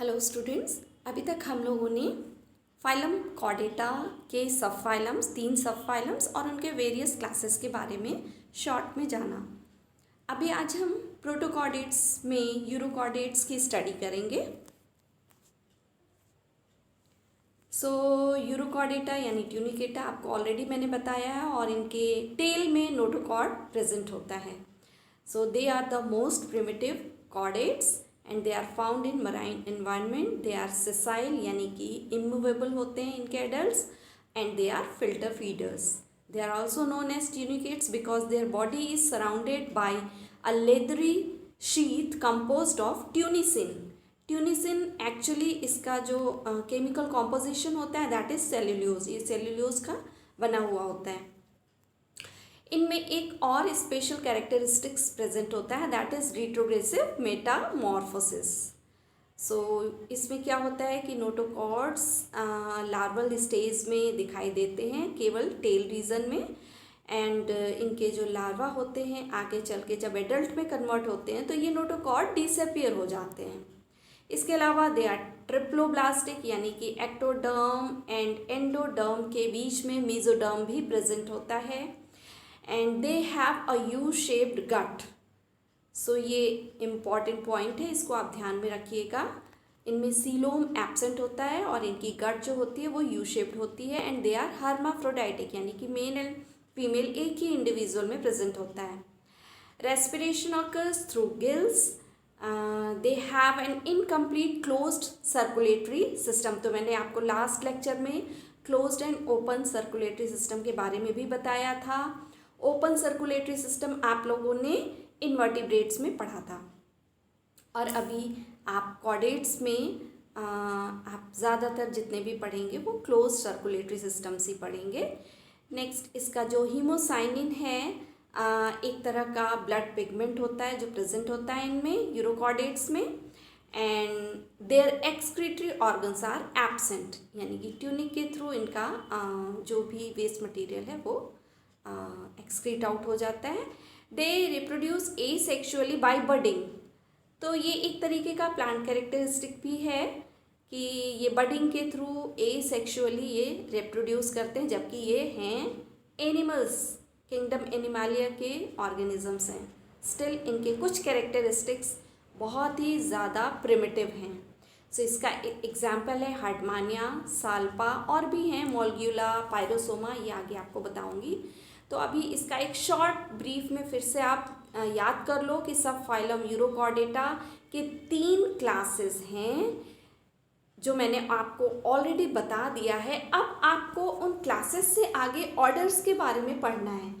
Hello students, अभी तक हम लोगों ने फाइलम कॉर्डेटा के सब फाइलम्स, 3 सब फाइलम्स और उनके वेरियस क्लासेस के बारे में शॉर्ट में जाना। अभी आज हम प्रोटोकॉर्डेट्स में यूरोकॉर्डेट्स की स्टडी करेंगे। यूरोकॉर्डेटा यानी ट्यूनिकेटा आपको ऑलरेडी मैंने बताया है और इनके टेल में नोटोकॉर्ड प्रेजेंट होता है। They are the most primitive chordates and they are found in marine environment. They are sessile यानी कि इमूवेबल होते हैं इनके adults and they are filter feeders. They are also known as tunicates because their body is surrounded by a leathery sheath composed of tunicin. Tunicin actually इसका जो chemical composition होता है that is cellulose. ये cellulose का बना हुआ होता है। इनमें एक और स्पेशल कैरेक्टरिस्टिक्स प्रेजेंट होता है दैट इज रिट्रोग्रेसिव मेटामॉर्फोसिस। इसमें क्या होता है कि नोटोकॉर्ड्स लार्वल स्टेज में दिखाई देते हैं केवल टेल रीजन में, एंड इनके जो लार्वा होते हैं आगे चल के जब एडल्ट में कन्वर्ट होते हैं तो ये नोटोकॉर्ड डिसअपियर हो जाते हैं। इसके अलावा दे आर ट्रिप्लोब्लास्टिक यानी कि एक्टोडर्म एंड एंडोडर्म के बीच में मेसोडर्म भी प्रेजेंट होता है and they have a U shaped gut. ये इम्पॉर्टेंट पॉइंट है, इसको आप ध्यान में रखिएगा। इनमें सीलोम एब्सेंट होता है और इनकी गट जो होती है वो यू शेप्ड होती है एंड दे आर हर्माफ्रोडाइटिक यानी कि मेल एंड फीमेल एक ही इंडिविजुअल में प्रेजेंट होता है। Respiration occurs through gills. They have an incomplete closed circulatory system. तो मैंने आपको लास्ट लेक्चर में closed end open circulatory system के बारे में भी बताया था। ओपन सर्कुलेटरी सिस्टम आप लोगों ने इनवर्टिब्रेट्स में पढ़ा था और अभी आप कॉर्डेट्स में आप ज़्यादातर जितने भी पढ़ेंगे वो क्लोज सर्कुलेटरी सिस्टम्स ही पढ़ेंगे। नेक्स्ट इसका जो हीमोसाइनिन है एक तरह का ब्लड पिगमेंट होता है जो प्रेजेंट होता है इनमें यूरोकॉर्डेट्स में, and their excretory organs are absent यानी कि ट्यूनिक के थ्रू इनका जो भी वेस्ट मटेरियल है वो एक्सक्रीट आउट हो जाता है। They reproduce asexually by budding. तो ये एक तरीके का प्लांट कैरेक्टरिस्टिक भी है कि ये बडिंग के थ्रू एसेक्सुअली ये रिप्रोड्यूस करते हैं, जबकि ये हैं एनिमल्स, किंगडम एनिमालिया के ऑर्गेनिजम्स हैं। स्टिल इनके कुछ कैरेक्टरिस्टिक्स बहुत ही ज़्यादा प्रिमिटिव हैं। इसका एग्जाम्पल है हार्डमानिया, साल्पा और भी हैं, मोलग्यूला, पायरोसोमा, ये आगे आपको बताऊंगी। तो अभी इसका एक शॉर्ट ब्रीफ में फिर से आप याद कर लो कि सब फाइलम यूरोकॉर्डेटा के 3 क्लासेस हैं जो मैंने आपको ऑलरेडी बता दिया है। अब आपको उन क्लासेस से आगे ऑर्डर्स के बारे में पढ़ना है।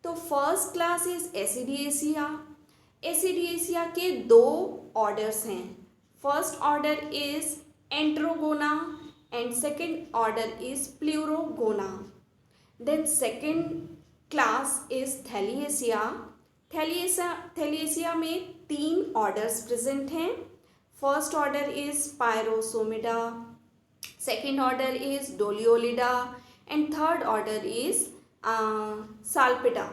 तो first class is Ascidiacea. Ascidiacea के 2 ऑर्डर्स हैं। First order is Enterogona and second order is Pleurogona. Then second class is Thaliacea. Thaliacea में 3 ऑर्डर्स प्रेजेंट हैं। First order is Pyrosomida, second order is Doliolida and third order is Salpida.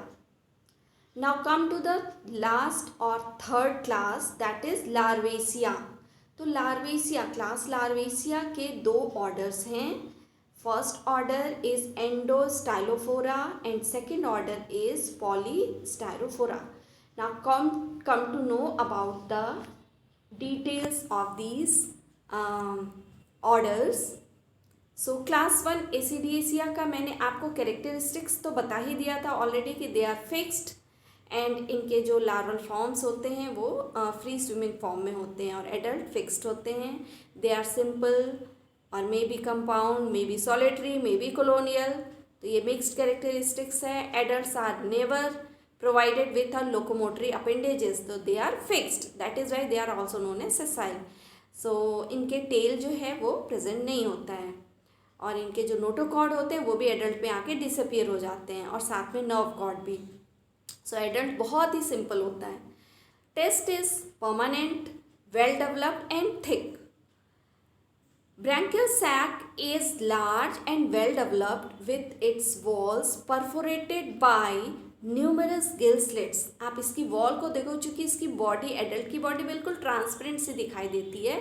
Now come to the last और third class that is Larvacea. तो Larvacea के 2 orders हैं। First order is Endostylophora and second order is Polystylophora. Now come to know about the details of these orders. Class 1 Ascidiacea का मैंने आपको characteristics तो बता ही दिया था ऑलरेडी कि दे आर फिक्स्ड एंड इनके जो लार्वल फॉर्म्स होते हैं वो फ्री स्विमिंग फॉर्म में होते हैं और एडल्ट फिक्स्ड होते हैं। They are simple or may be compound, may be solitary, may be colonial. तो ये मिक्स्ड कैरेक्टरिस्टिक्स है। Adults are never provided with a locomotory appendages, तो they are fixed, that is why they are also known as sessile. इनके tail जो है वो present नहीं होता है और इनके जो नोटोकॉर्ड होते हैं वो भी एडल्ट में आके डिसअपियर हो जाते हैं और साथ में नर्व कॉर्ड भी। एडल्ट बहुत ही सिंपल होता है। Test is permanent, well developed and thick. Branchial sac is large and well developed with its walls perforated by numerous gill slits. आप इसकी वॉल को देखो, चूँकि इसकी बॉडी एडल्ट की बॉडी बिल्कुल ट्रांसपेरेंट सी दिखाई देती है,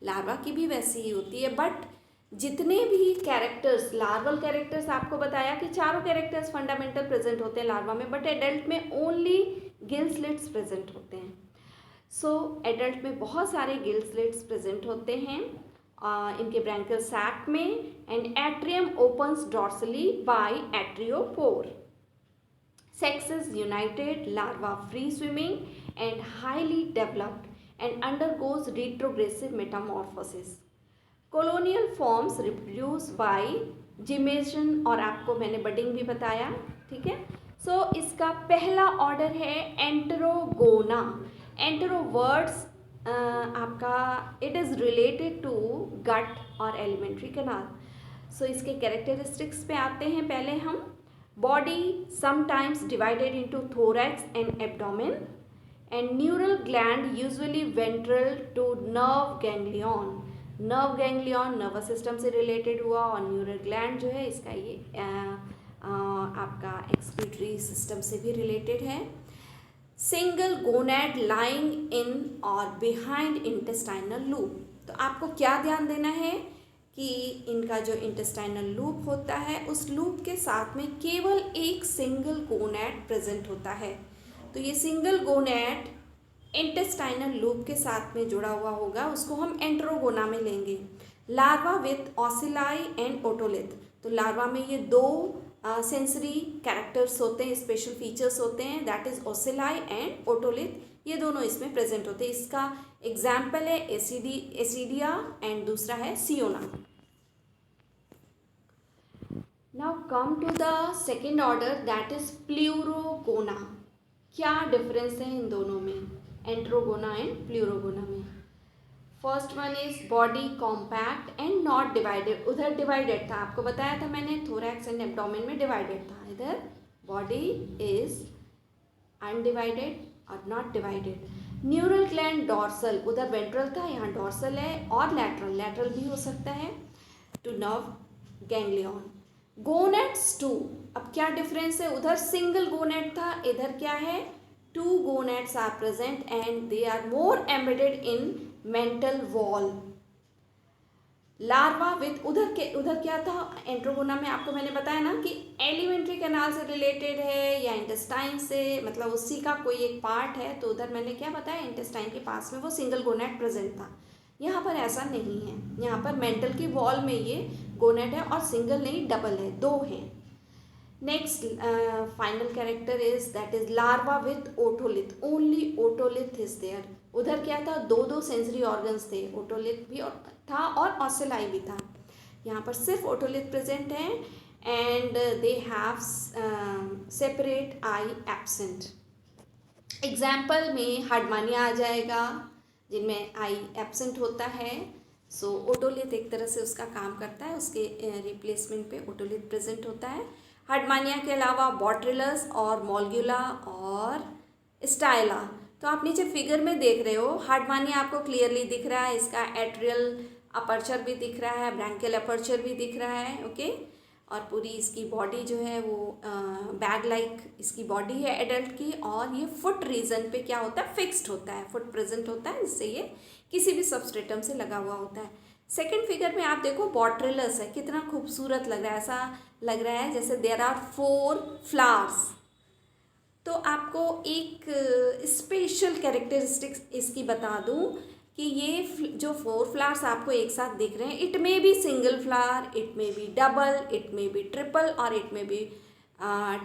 लार्वा की भी वैसी ही होती है, बट जितने भी कैरेक्टर्स, लार्वल कैरेक्टर्स आपको बताया कि चारों कैरेक्टर्स फंडामेंटल प्रेजेंट होते हैं लार्वा में, बट एडल्ट में ओनली गिल स्लिट्स प्रेजेंट होते हैं। सो एडल्ट में बहुत सारे गिल स्लिट्स प्रेजेंट होते हैं इनके ब्रैंकियल सैक में, and atrium opens dorsally by atriopore. Sex is united, larva free swimming and highly developed and undergoes retrogressive metamorphosis. Colonial forms reproduce by gymation, और आपको मैंने बडिंग भी बताया, ठीक है। सो इसका पहला ऑर्डर है एंटेरोगोना। एंटेरो वर्ड्स आपका इट इज़ रिलेटेड टू गट और एलिमेंट्री कैनाल। सो इसके कैरेक्टरिस्टिक्स पे आते हैं पहले हम। Body sometimes divided into thorax and abdomen, and neural gland usually ventral to nerve ganglion. nerve ganglion nervous system से related हुआ, और neural gland जो है इसका ये आपका excretory system से भी related है। Single gonad lying in or behind intestinal loop। तो आपको क्या ध्यान देना है कि इनका जो इंटेस्टाइनल लूप होता है उस लूप के साथ में केवल एक सिंगल गोनैड प्रेजेंट होता है। तो ये सिंगल गोनैड इंटेस्टाइनल लूप के साथ में जुड़ा हुआ होगा, उसको हम एंटेरोगोना में लेंगे। Larva with ocelli and otolith. तो लार्वा में ये दो सेंसरी कैरेक्टर्स होते हैं, स्पेशल फीचर्स होते हैं, दैट इज ओसिलाई एंड ओटोलिथ। ये दोनों इसमें प्रेजेंट होते हैं। इसका एग्जाम्पल है एसिडिया एंड दूसरा है Ciona. Now come to the second order, that is Pleurogona. क्या डिफरेंस है इन दोनों में, एंटेरोगोना एंड प्लूरोगोना में? First one is body compact and not divided. उधर डिवाइडेड था, आपको बताया था मैंने, थोरैक्स एंड एब्डोमेन में डिवाइडेड था। इधर बॉडी इज अनडिवाइडेड और not divided. Neural gland dorsal, उधर वेंट्रल था, यहाँ डॉर्सल है, और लैटरल, लैटरल भी हो सकता है, two nerve ganglion. Gonads two, अब क्या डिफरेंस है? उधर सिंगल गोनेट था, इधर क्या है? Two gonads are present and they are more embedded in mantle wall. Larva with, उधर क्या था एंट्रोगोना में, आपको मैंने बताया ना कि एलिमेंट्री कैनाल से रिलेटेड है या इंटेस्टाइन से, मतलब उसी का कोई एक पार्ट है। तो उधर मैंने क्या बताया, इंटेस्टाइन के पास में वो सिंगल गोनेट प्रेजेंट था। यहाँ पर ऐसा नहीं है, यहाँ पर मेंटल की वॉल में ये गोनेट है, और सिंगल नहीं डबल है, दो हैं। Next final character is that is larva with otolith. Only otolith is there. उधर क्या था, दो दो सेंसरी ऑर्गन्स थे, ओटोलिथ भी था और ऑसिलाई भी था। यहाँ पर सिर्फ ओटोलिथ प्रेजेंट है, and they have separate I absent. Example में हार्डमानिया आ जाएगा, जिनमें आई एब्सेंट होता है। सो ओटोलिथ एक तरह से उसका काम करता है, उसके रिप्लेसमेंट पे ओटोलिथ प्रेजेंट होता है। हार्डमानिया के अलावा बॉट्रिलस और मॉल्गुला और स्टाइला। तो आप नीचे फिगर में देख रहे हो, हार्डमानिया आपको क्लियरली दिख रहा है, इसका एट्रियल अपर्चर भी दिख रहा है, ब्रैंकियल अपर्चर भी दिख रहा है, ओके। और पूरी इसकी बॉडी जो है वो बैग लाइक इसकी बॉडी है एडल्ट की, और ये फुट रीजन पे क्या होता है, फिक्स्ड होता है, फुट प्रेजेंट होता है, जिससे ये किसी भी सबस्ट्रेटम से लगा हुआ होता है। सेकेंड फिगर में आप देखो बॉट्रिलस है, कितना खूबसूरत लग रहा है, ऐसा लग रहा है जैसे देयर आर 4 फ्लावर्स। तो आपको एक स्पेशल कैरेक्टरिस्टिक्स इसकी बता दूं कि ये जो 4 फ्लावर्स आपको एक साथ दिख रहे हैं, it may be single flower, it may be double, it may be triple, और इट मे बी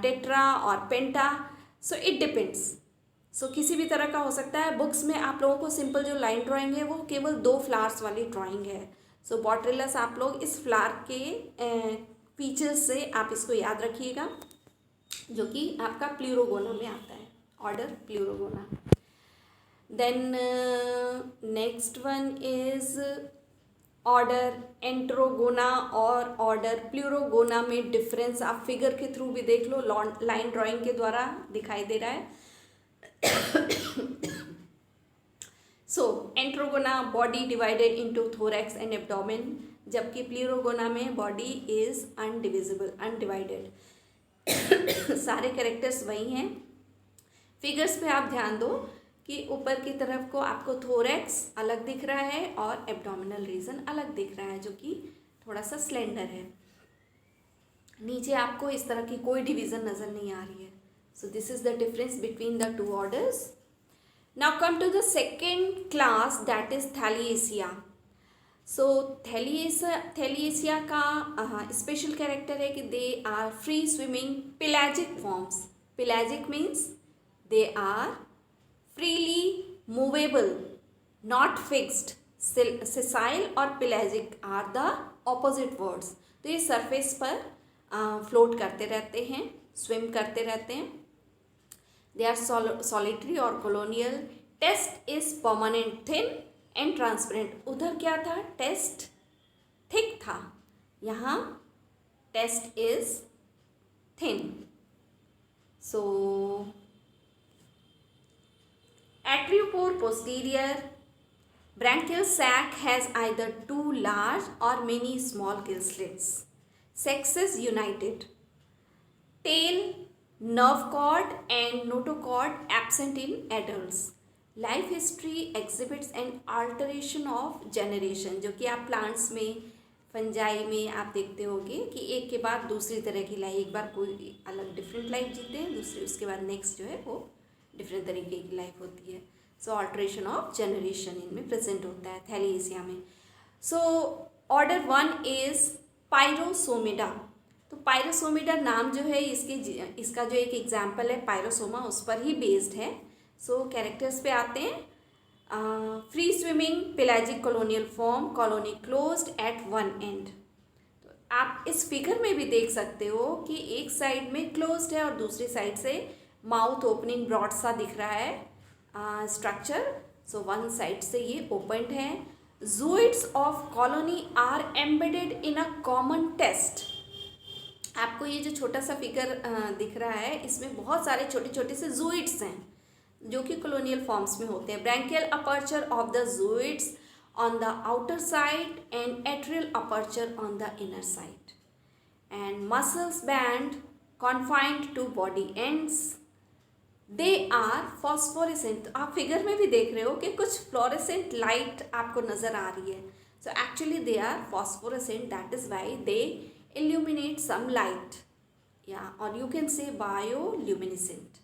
टेट्रा और पेंटा। So it depends. सो किसी भी तरह का हो सकता है। बुक्स में आप लोगों को सिंपल जो लाइन ड्राइंग है वो केवल 2 फ्लावर्स वाली ड्राइंग है। सो बॉट्रिलस आप लोग इस फ्लावर के फीचर्स से आप इसको याद रखिएगा, जो कि आपका प्लूरोगोना में आता है, order Pleurogona. Then next one is order Enterogona और ऑर्डर प्लूरोगोना में डिफरेंस आप फिगर के थ्रू भी देख लो, लाइन ड्राइंग के द्वारा दिखाई दे रहा है। So Enterogona body divided into thorax and abdomen, जबकि प्लूरोगोना में बॉडी इज अनडिविजिबल, अनडिवाइडेड। सारे कैरेक्टर्स वही हैं। फिगर्स पे आप ध्यान दो कि कि ऊपर की तरफ को आपको थोरैक्स अलग दिख रहा है और एब्डोमिनल रीजन अलग दिख रहा है जो कि थोड़ा सा स्लेंडर है। नीचे आपको इस तरह की कोई डिवीज़न नज़र नहीं आ रही है। So this is the difference between the two orders. Now come to the second class, that is Thaliacea. So Thaliacea का स्पेशल कैरेक्टर है कि they are free swimming pelagic forms. Pelagic means they are freely movable, not fixed. Sessile और pelagic are the opposite words. तो ये surface पर float करते रहते हैं, स्विम करते रहते हैं। दे आर सॉलिटरी और colonial. Test is permanent, thin and transparent. उधर क्या था? टेस्ट थिक था, यहाँ test is thin. So Arteriopore posterior branchial sac has either two large or many small gill slits. Sexes united. Tail, nerve cord and notochord absent in adults. Life history exhibits an alteration of generation, जो कि आप plants में, fungi में आप देखते होंगे कि एक के बाद दूसरी तरह की लाइफ, एक बार कोई अलग डिफरेंट लाइफ जीते हैं, दूसरी उसके बाद नेक्स्ट जो है वो डिफरेंट तरीके की लाइफ होती है। सो ऑल्ट्रेशन ऑफ जनरेशन इनमें प्रेजेंट होता है थैलिएसिया में। So order 1 is Pyrosomida. तो पायरोसोमिडा नाम जो है इसका जो एक एग्जाम्पल है पायरोसोमा, उस पर ही बेस्ड है। सो कैरेक्टर्स पे आते हैं। Free swimming pelagic colonial form, colony closed eight one and. तो आप इस फिगर में भी देख सकते हो कि एक साइड में क्लोज्ड है और दूसरी साइड से माउथ ओपनिंग ब्रॉड सा दिख रहा है स्ट्रक्चर। सो वन साइड से ये ओपनड है। Zooids of colony are embedded in a common test. आपको ये जो छोटा सा फिगर दिख रहा है, इसमें बहुत सारे छोटे छोटे से जूइड्स हैं जो कि कॉलोनियल फॉर्म्स में होते हैं। Branchial aperture of the zooids on the outer side and atrial aperture on the inner side and muscles band confined to body ends. They are phosphorescent. आप फिगर में भी देख रहे हो कि कुछ फ्लोरेसेंट लाइट आपको नज़र आ रही है। So actually they are phosphorescent, that is why they illuminate some light, or you can say bioluminescent.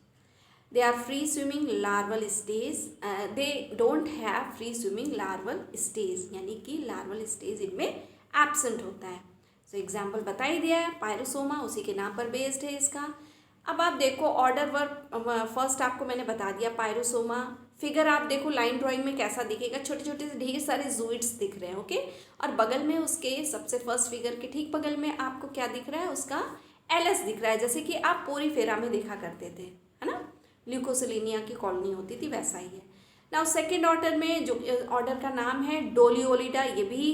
They are free swimming larval stage. They don't have free swimming larval stage, यानी कि larval stage इनमें absent होता है। So example बता ही दिया है, pyrosoma उसी के नाम पर बेस्ड है इसका। अब आप देखो ऑर्डर वर्क, फर्स्ट आपको मैंने बता दिया पायरोसोमा। फिगर आप देखो लाइन ड्राइंग में कैसा दिखेगा, छोटे छोटे से ढेर सारे जूइड्स दिख रहे हैं, ओके। और बगल में उसके सबसे फर्स्ट फिगर के ठीक बगल में आपको क्या दिख रहा है? उसका एलएस दिख रहा है, जैसे कि आप पूरी फेरा में देखा करते थे, है ना, ल्यूकोसिलिनिया की कॉलोनी होती थी, वैसा ही है। नाउ सेकेंड ऑर्डर में जो ऑर्डर का नाम है डोलियोलिडा, ये भी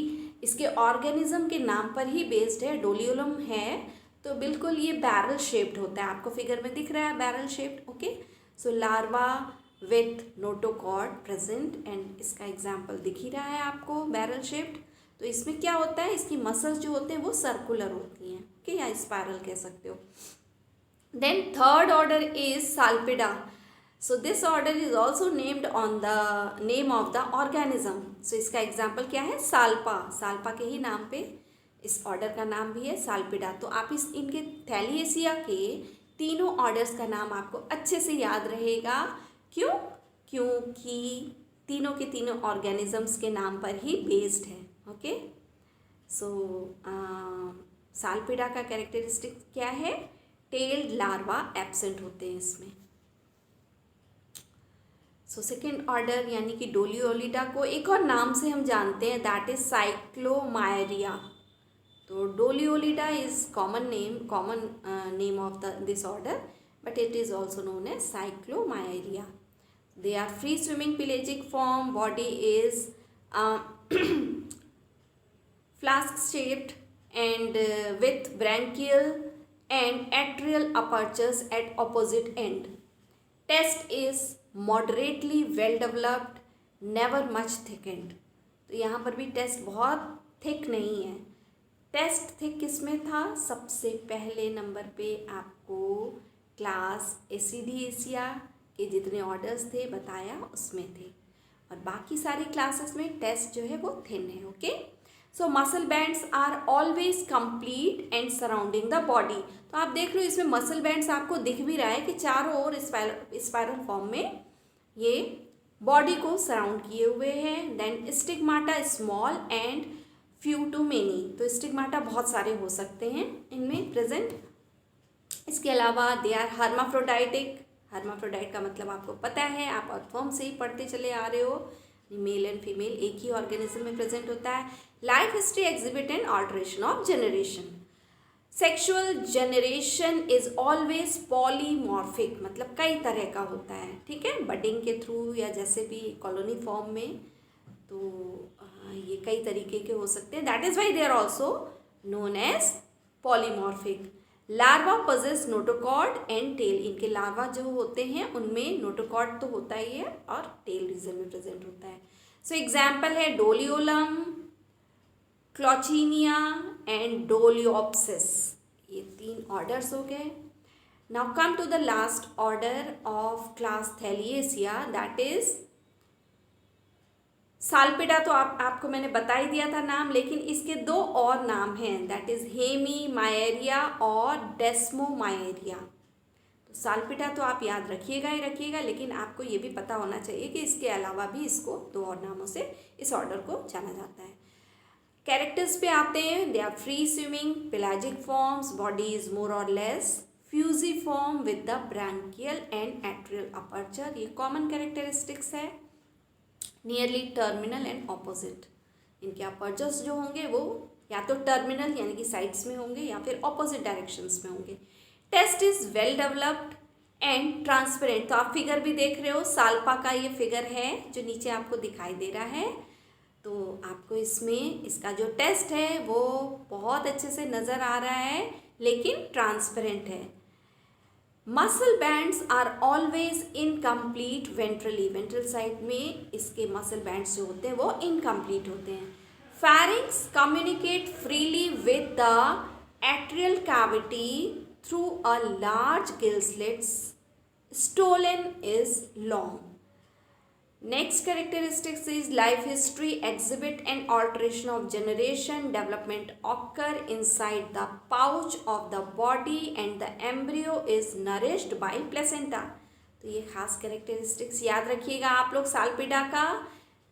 इसके ऑर्गेनिज्म के नाम पर ही बेस्ड है, डोलियोलम है। तो बिल्कुल ये बैरल शेप्ड होता है, आपको फिगर में दिख रहा है barrel shaped, okay. So larva with notochord present and इसका एग्जाम्पल दिख ही रहा है आपको बैरल शेप्ड। तो इसमें क्या होता है, इसकी मसल्स जो होते हैं वो सर्कुलर होती हैं, ओके, या स्पायरल कह सकते हो। Then third order is Salpida. So this order is also named on the name of the organism. So इसका एग्जाम्पल क्या है? साल्पा। साल्पा के ही नाम पे इस ऑर्डर का नाम भी है साल्पिडा। तो आप इनके थैलिएसिया के तीनों ऑर्डर्स का नाम आपको अच्छे से याद रहेगा। क्यों? क्योंकि तीनों के तीनों ऑर्गेनिजम्स के नाम पर ही बेस्ड है, ओके। सो साल्पिडा का कैरेक्टरिस्टिक क्या है? टेल्ड लार्वा एब्सेंट होते हैं इसमें। सो सेकेंड ऑर्डर यानी कि डोलियोलिडा को एक और नाम से हम जानते हैं, दैट इज साइक्लोमायरिया। तो Doliolida is common name of this order, but it is also known as Cyclomyeria. They are free swimming pelagic form. Body is flask shaped and with branchial and atrial apertures at opposite end. Test is moderately well developed, never much thickened. तो यहाँ पर भी test बहुत thick नहीं है। Test thick किसमें था? सबसे पहले नंबर पे आपको क्लास एसिडिएसिया के जितने ऑर्डर्स थे बताया उसमें थे, और बाकी सारी क्लासेस में टेस्ट जो है वो थिन है. Okay, so muscle bands are always complete and surrounding the body. तो आप देख रहे हो इसमें मसल बैंड्स आपको दिख भी रहा है कि चारों ओर स्पाइरल फॉर्म में ये बॉडी को सराउंड किए हुए हैं. Then stigmata small and few to many. तो स्टिग्माटा बहुत सारे हो सकते हैं इनमें प्रेजेंट. इसके अलावा दे आर हर्माफ्रोडाइटिक. हर्माफ्रोडाइट का मतलब आपको पता है, आप अर्थवर्म से ही पढ़ते चले आ रहे हो. मेल एंड फीमेल एक ही ऑर्गेनिज्म में प्रेजेंट होता है. Life history exhibit and alteration of generation. Sexual generation is always polymorphic, मतलब कई तरह का होता है. ठीक है, बडिंग के थ्रू या जैसे भी कॉलोनी फॉर्म में, तो ये कई तरीके के हो सकते हैं. That is why they are also known as polymorphic. Larva possess notochord and tail. इनके लार्वा जो होते हैं उनमें नोटोकॉर्ड तो होता ही है और टेल रीजन में प्रेजेंट होता है. सो एग्जाम्पल है डोलियोलम, क्लॉचिनिया एंड डोलियोप्सिस. ये 3 ऑर्डर्स हो गए. Now come to the last order of class Thaliacea, that is Salpida. तो आपको मैंने बता ही दिया था नाम, लेकिन इसके 2 और नाम हैं, दैट इज हेमीमायरिया और डेस्मोमायरिया. तो साल्पिडा तो आप याद रखिएगा ही रखिएगा, लेकिन आपको ये भी पता होना चाहिए कि इसके अलावा भी इसको 2 और नामों से इस ऑर्डर को जाना जाता है. कैरेक्टर्स पे आते हैं. They are free swimming, pelagic forms, body is more or less fusiform with the branchial and atrial aperture. ये कॉमन कैरेक्टरिस्टिक्स है. Nearly terminal and opposite. इनके अपर्चर्स जो होंगे वो या तो टर्मिनल यानी कि साइड्स में होंगे या फिर ऑपोजिट डायरेक्शंस में होंगे. Test is well developed and transparent. तो आप फिगर भी देख रहे हो, साल्पा का ये फिगर है जो नीचे आपको दिखाई दे रहा है. तो आपको इसमें इसका जो टेस्ट है वो बहुत अच्छे से नज़र आ रहा है, लेकिन ट्रांसपेरेंट है. Muscle bands are always incomplete ventrally. Ventral side में इसके मसल बैंड्स जो होते हैं वो इनकम्प्लीट होते हैं. Pharynx communicate freely with the atrial cavity through a large gill slits. Stolon is long. Next characteristics is life history exhibit and alteration of generation. Development occur inside the pouch of the body and the embryo is nourished by placenta. तो ये खास characteristics याद रखिएगा आप लोग साल्पिडा का,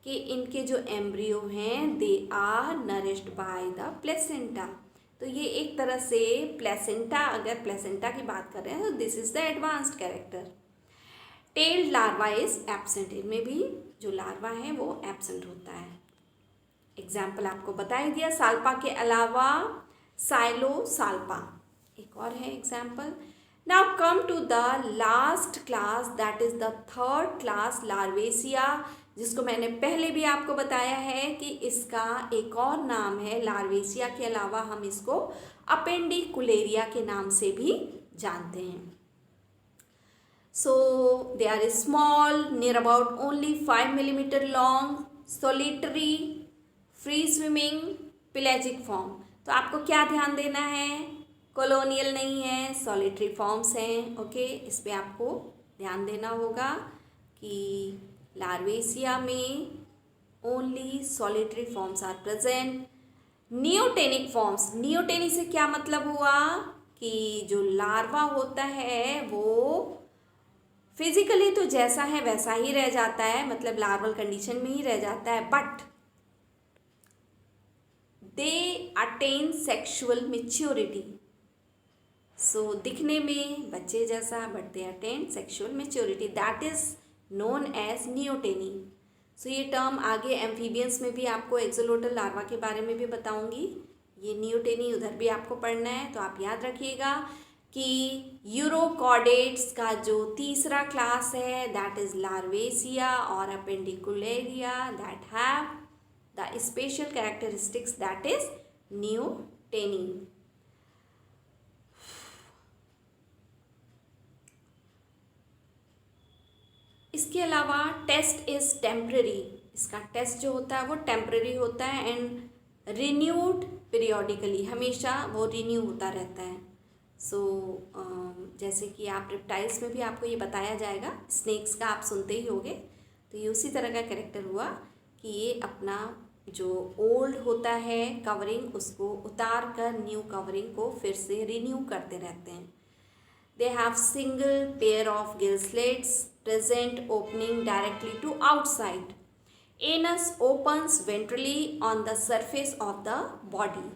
कि इनके जो एम्ब्रियो हैं they are nourished by the placenta. तो ये एक तरह से प्लेसेंटा, अगर प्लेसेंटा की बात कर रहे हैं तो this is the advanced character. Tailed larva is absent. इनमें भी जो लार्वा है वो एब्सेंट होता है. एग्जाम्पल आपको बता ही दिया. साल्पा के अलावा साइलोसाल्पा एक और है example. Now come to the last class, that is the third class Larvacea, जिसको मैंने पहले भी आपको बताया है कि इसका एक और नाम है. लार्वेसिया के अलावा हम इसको अपेंडिकुलेरिया के नाम से भी जानते हैं. So they are small, near about only 5 millimeter long, solitary, free swimming, pelagic form. तो आपको क्या ध्यान देना है, कॉलोनियल नहीं है, सॉलिटरी फॉर्म्स हैं. ओके, इस पे आपको ध्यान देना होगा कि लार्वेसिया में only solitary forms are present. Neotenic forms. Neoteny से क्या मतलब हुआ कि जो लार्वा होता है वो फिजिकली तो जैसा है वैसा ही रह जाता है, मतलब लार्वल कंडीशन में ही रह जाता है, but they attain sexual maturity. So दिखने में बच्चे जैसा, but they attain sexual maturity, that is known as neoteny. So ये टर्म आगे एम्फीबियंस में भी आपको एक्सोलोटल लार्वा के बारे में भी बताऊंगी. ये नियोटेनी उधर भी आपको पढ़ना है, तो आप याद रखिएगा कि यूरोकॉर्डेट्स का जो तीसरा क्लास है दैट इज लार्वेसिया और Appendicularia, that have the special characteristics that is neoteny. इसके अलावा टेस्ट इज टेम्पररी. इसका टेस्ट जो होता है वो टेम्पररी होता है एंड रिन्यूड पीरियोडिकली. हमेशा वो रिन्यू होता रहता है. सो जैसे कि आप रिप्टाइल्स में भी आपको ये बताया जाएगा, स्नेक्स का आप सुनते ही होंगे, तो ये उसी तरह का कैरेक्टर हुआ कि ये अपना जो ओल्ड होता है कवरिंग उसको उतार कर न्यू कवरिंग को फिर से रिन्यू करते रहते हैं. They have single pair of gill slits present opening directly to outside. Anus opens ventrally on the surface of the body.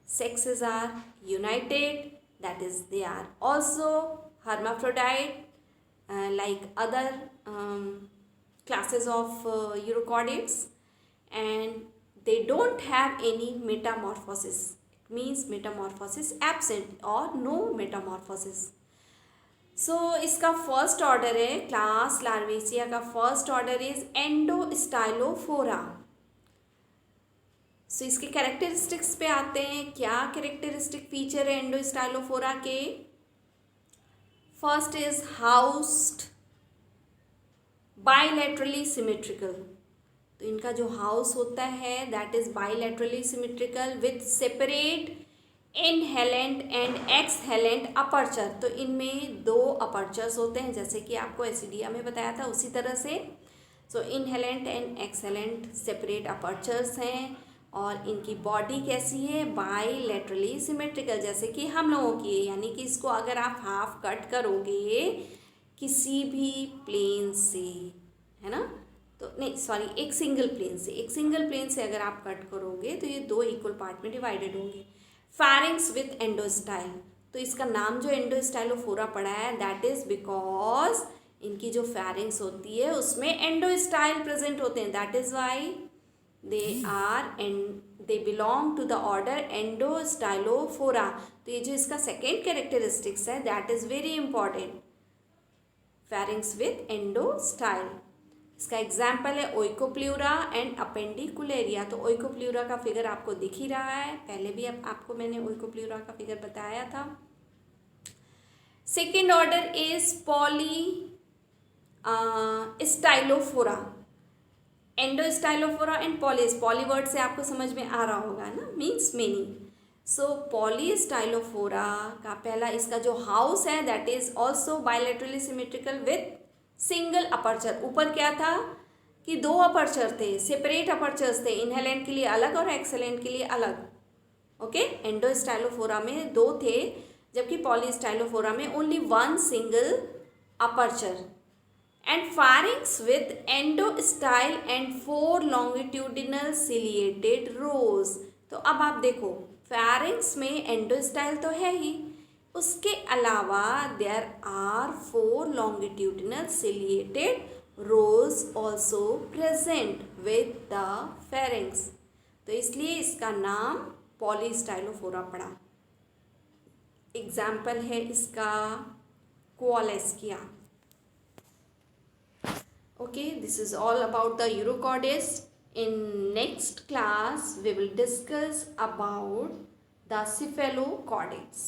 Sexes are united, that is they are also hermaphrodite like other classes of eukaryotes, and they don't have any metamorphosis. It means metamorphosis absent or no metamorphosis. सो इसका first order है class लार्वेसिया का first order is एंडोस्टाइलोफोरा. सो इसके characteristics पे आते हैं. क्या characteristic feature है Endostylophora के? First is housed bilaterally symmetrical. तो इनका जो हाउस होता है that is bilaterally symmetrical with separate inhalant and exhalant aperture. तो इनमें दो अपर्चर्स होते हैं जैसे कि आपको एसिडिया में बताया था उसी तरह से. सो इनहेलेंट एंड एक्सहेलेंट सेपरेट अपर्चर्स हैं और इनकी बॉडी कैसी है? बाइलेटरली सिमेट्रिकल, जैसे कि हम लोगों की है. यानी कि इसको अगर आप हाफ कट करोगे किसी भी प्लेन से, है ना, तो नहीं सॉरी एक सिंगल प्लेन से अगर आप कट करोगे तो ये दो इक्वल पार्ट में डिवाइडेड होंगे. फैरिंग्स विथ एंडोस्टाइल. तो इसका नाम जो एंडोस्टाइलोफोरा पड़ा है दैट इज बिकॉज इनकी जो फैरिंग्स होती है उसमें एंडोस्टाइल प्रेजेंट होते हैं. That is why they belong to the order Endostylophora. तो ये जो इसका सेकेंड कैरेक्टरिस्टिक्स है that is very important, pharynx with endostyle. इसका एग्जाम्पल है ओइकोप्ल्यूरा एंड अपेंडिकुलेरिया. तो ओइकोप्ल्यूरा का फिगर आपको दिख ही रहा है, पहले भी आपको मैंने ओइकोप्ल्यूरा का फिगर बताया था. Second order is Polystylophora. Endostylophora and poly word से आपको समझ में आ रहा होगा ना, मीन्स मेनी. सो पॉलीस्टाइलोफोरा का पहला इसका जो हाउस है that is also bilaterally symmetrical with single aperture. ऊपर क्या था कि दो अपर्चर थे, सेपरेट अपर्चर्स थे, इनहेलेंट के लिए अलग और एक्सेलेंट के लिए अलग. ओके, एंडोस्टाइलोफोरा में दो थे जबकि पॉलीस्टाइलोफोरा में only one single aperture. And pharynx with endostyle and 4 longitudinal ciliated rows. तो अब आप देखो फैरिंग्स में एंडोस्टाइल तो है ही, उसके अलावा there are 4 longitudinal ciliated rows also present with the pharynx. तो इसलिए इसका नाम पॉलीस्टाइलोफोरा पड़ा. एग्जाम्पल है इसका कोलेस्किया. Okay, this is all about the Urochordates. In next class we will discuss about the cephalochordates.